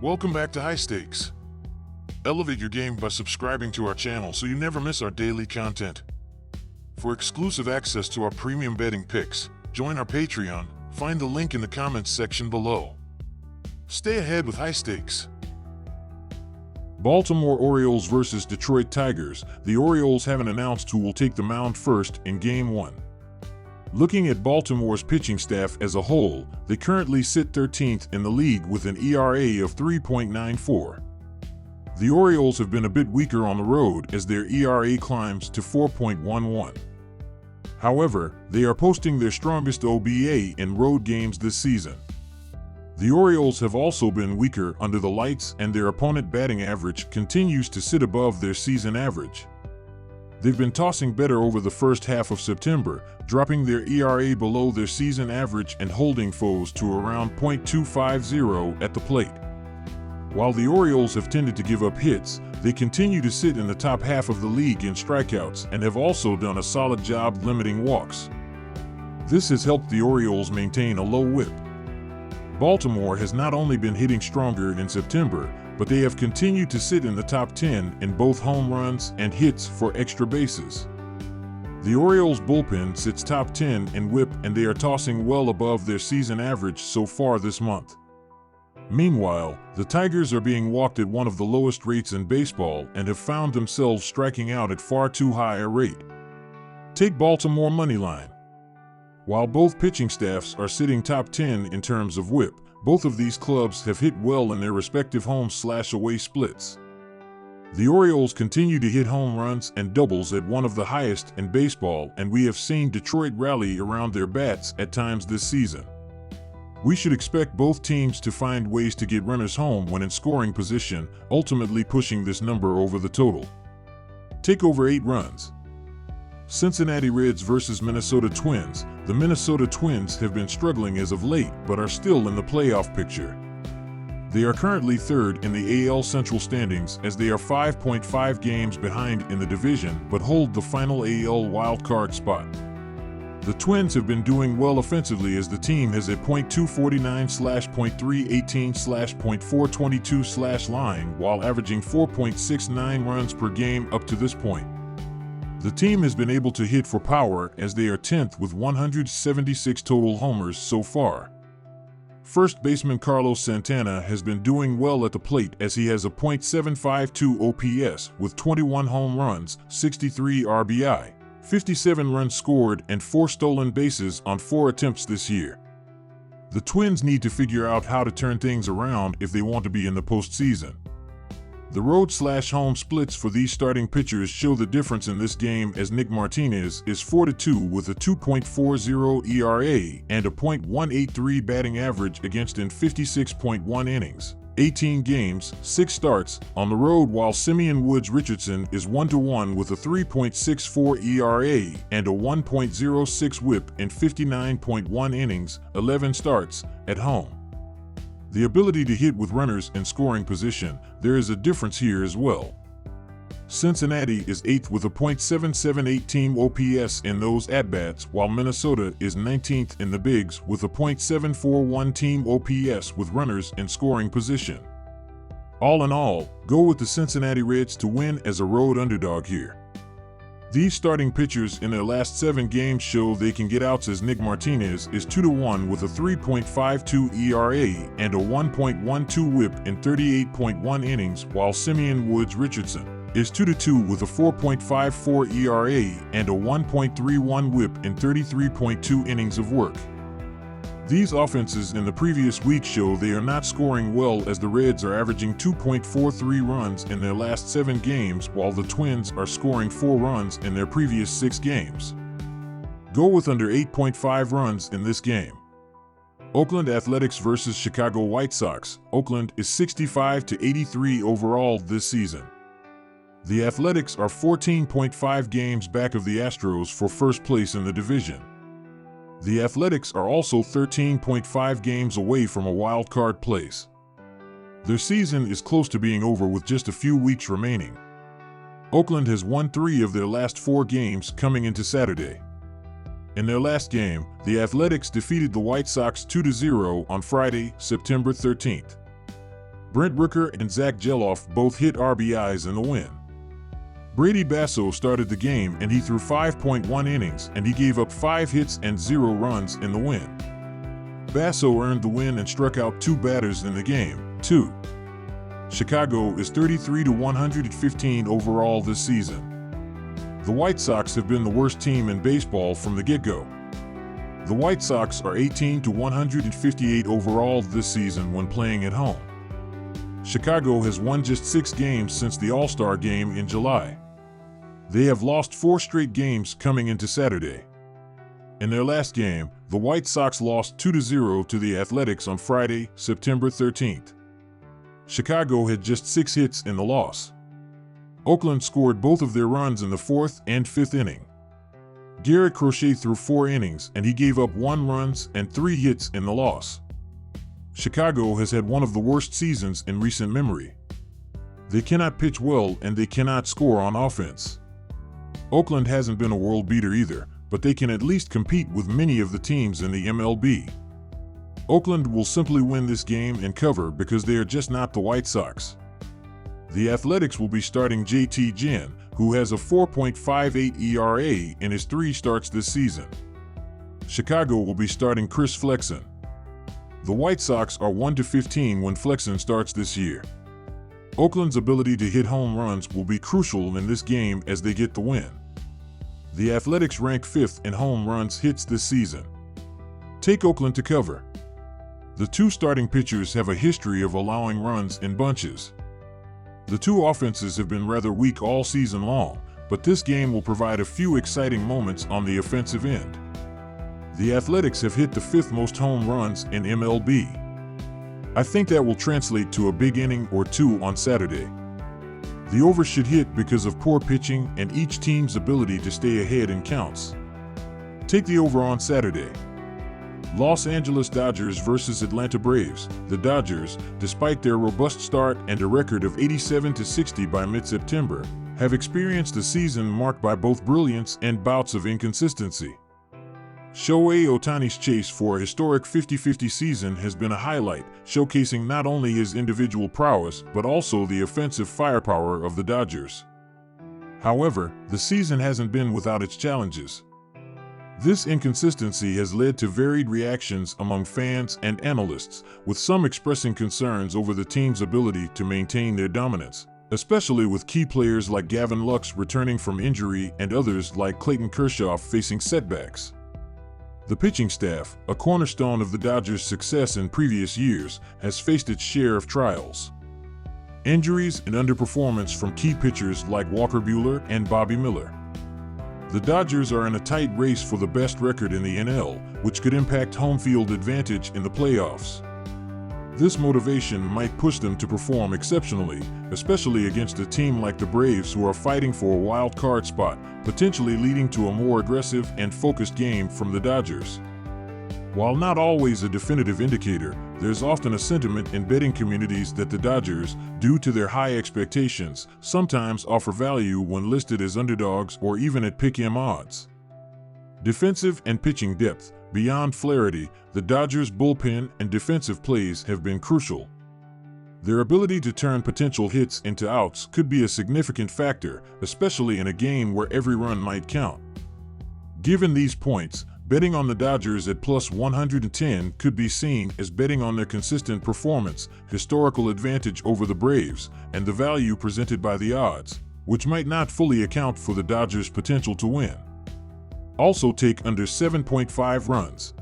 Welcome back to High Stakes. Elevate your game by subscribing to our channel so you never miss our daily content. For exclusive access to our premium betting picks, join our Patreon. Find the link in the comments section below. Stay ahead with High Stakes. Baltimore Orioles versus Detroit Tigers. The Orioles haven't announced who will take the mound first in Game 1. Looking at Baltimore's pitching staff as a whole, they currently sit 13th in the league with an ERA of 3.94. The Orioles have been a bit weaker on the road as their ERA climbs to 4.11. However, they are posting their strongest OBA in road games this season. The Orioles have also been weaker under the lights, and their opponent batting average continues to sit above their season average. They've been tossing better over the first half of September, dropping their ERA below their season average and holding foes to around .250 at the plate. While the Orioles have tended to give up hits, they continue to sit in the top half of the league in strikeouts and have also done a solid job limiting walks. This has helped the Orioles maintain a low whip. Baltimore has not only been hitting stronger in September, but they have continued to sit in the top 10 in both home runs and hits for extra bases. The Orioles' bullpen sits top 10 in whip, and they are tossing well above their season average so far this month. Meanwhile, the Tigers are being walked at one of the lowest rates in baseball and have found themselves striking out at far too high a rate. Take Baltimore moneyline. While both pitching staffs are sitting top 10 in terms of whip, both of these clubs have hit well in their respective home/away splits. The Orioles continue to hit home runs and doubles at one of the highest in baseball, and we have seen Detroit rally around their bats at times this season. We should expect both teams to find ways to get runners home when in scoring position, ultimately pushing this number over the total. Take over 8 runs. Cincinnati Reds versus Minnesota Twins. The Minnesota Twins have been struggling as of late, but are still in the playoff picture. They are currently third in the AL Central standings as they are 5.5 games behind in the division, but hold the final AL wildcard spot. The Twins have been doing well offensively as the team has a .318/.318/.422/line while averaging 4.69 runs per game up to this point. The team has been able to hit for power as they are 10th with 176 total homers so far. First baseman Carlos Santana has been doing well at the plate as he has a .752 OPS with 21 home runs, 63 RBI, 57 runs scored, and 4 stolen bases on 4 attempts this year. The Twins need to figure out how to turn things around if they want to be in the postseason. The road/home splits for these starting pitchers show the difference in this game as Nick Martinez is 4-2 with a 2.40 ERA and a .183 batting average against in 56.1 innings, 18 games, 6 starts on the road, while Simeon Woods Richardson is 1-1 with a 3.64 ERA and a 1.06 whip in 59.1 innings, 11 starts at home. The ability to hit with runners in scoring position, there is a difference here as well. Cincinnati is 8th with a .778 team OPS in those at-bats, while Minnesota is 19th in the bigs with a .741 team OPS with runners in scoring position. All in all, go with the Cincinnati Reds to win as a road underdog here. These starting pitchers in their last 7 games show they can get outs as Nick Martinez is 2-1 with a 3.52 ERA and a 1.12 whip in 38.1 innings, while Simeon Woods Richardson is 2-2 with a 4.54 ERA and a 1.31 whip in 33.2 innings of work. These offenses in the previous week show they are not scoring well as the Reds are averaging 2.43 runs in their last 7 games while the Twins are scoring 4 runs in their previous 6 games. Go with under 8.5 runs in this game. Oakland Athletics versus Chicago White Sox. Oakland is 65-83 overall this season. The Athletics are 14.5 games back of the Astros for first place in the division. The Athletics are also 13.5 games away from a wild card place. Their season is close to being over with just a few weeks remaining. Oakland has won 3 of their last 4 games coming into Saturday. In their last game, the Athletics defeated the White Sox 2-0 on Friday, September 13th. Brent Rooker and Zach Geloff both hit RBIs in the win. Brady Basso started the game and he threw 5.1 innings and he gave up 5 hits and 0 runs in the win. Basso earned the win and struck out 2 batters in the game, too. Chicago is 33-115 overall this season. The White Sox have been the worst team in baseball from the get-go. The White Sox are 18-158 overall this season when playing at home. Chicago has won just 6 games since the All-Star game in July. They have lost 4 straight games coming into Saturday. In their last game, the White Sox lost 2-0 to the Athletics on Friday, September 13th. Chicago had just 6 hits in the loss. Oakland scored both of their runs in the 4th and 5th inning. Garrett Crochet threw 4 innings and he gave up 1 run and 3 hits in the loss. Chicago has had one of the worst seasons in recent memory. They cannot pitch well and they cannot score on offense. Oakland hasn't been a world beater either, but they can at least compete with many of the teams in the MLB. Oakland will simply win this game and cover because they are just not the White Sox. The Athletics will be starting JT Ginn, who has a 4.58 ERA in his 3 starts this season. Chicago will be starting Chris Flexen. The White Sox are 1-15 when Flexen starts this year. Oakland's ability to hit home runs will be crucial in this game as they get the win. The Athletics rank 5th in home runs hits this season. Take Oakland to cover. The 2 starting pitchers have a history of allowing runs in bunches. The 2 offenses have been rather weak all season long, but this game will provide a few exciting moments on the offensive end. The Athletics have hit the 5th most home runs in MLB. I think that will translate to a big inning or 2 on Saturday. The over should hit because of poor pitching and each team's ability to stay ahead in counts. Take the over on Saturday. Los Angeles Dodgers versus Atlanta Braves. The Dodgers, despite their robust start and a record of 87-60 by mid-September, have experienced a season marked by both brilliance and bouts of inconsistency. Shohei Ohtani's chase for a historic 50-50 season has been a highlight, showcasing not only his individual prowess but also the offensive firepower of the Dodgers. However, the season hasn't been without its challenges. This inconsistency has led to varied reactions among fans and analysts, with some expressing concerns over the team's ability to maintain their dominance, especially with key players like Gavin Lux returning from injury and others like Clayton Kershaw facing setbacks. The pitching staff, a cornerstone of the Dodgers' success in previous years, has faced its share of trials. Injuries and underperformance from key pitchers like Walker Buehler and Bobby Miller. The Dodgers are in a tight race for the best record in the NL, which could impact home field advantage in the playoffs. This motivation might push them to perform exceptionally, especially against a team like the Braves who are fighting for a wild card spot, potentially leading to a more aggressive and focused game from the Dodgers. While not always a definitive indicator, there's often a sentiment in betting communities that the Dodgers, due to their high expectations, sometimes offer value when listed as underdogs or even at pick-em odds. Defensive and pitching depth. Beyond Flaherty, the Dodgers' bullpen and defensive plays have been crucial. Their ability to turn potential hits into outs could be a significant factor, especially in a game where every run might count. Given these points, betting on the Dodgers at plus 110 could be seen as betting on their consistent performance, historical advantage over the Braves, and the value presented by the odds, which might not fully account for the Dodgers' potential to win. Also take under 7.5 runs.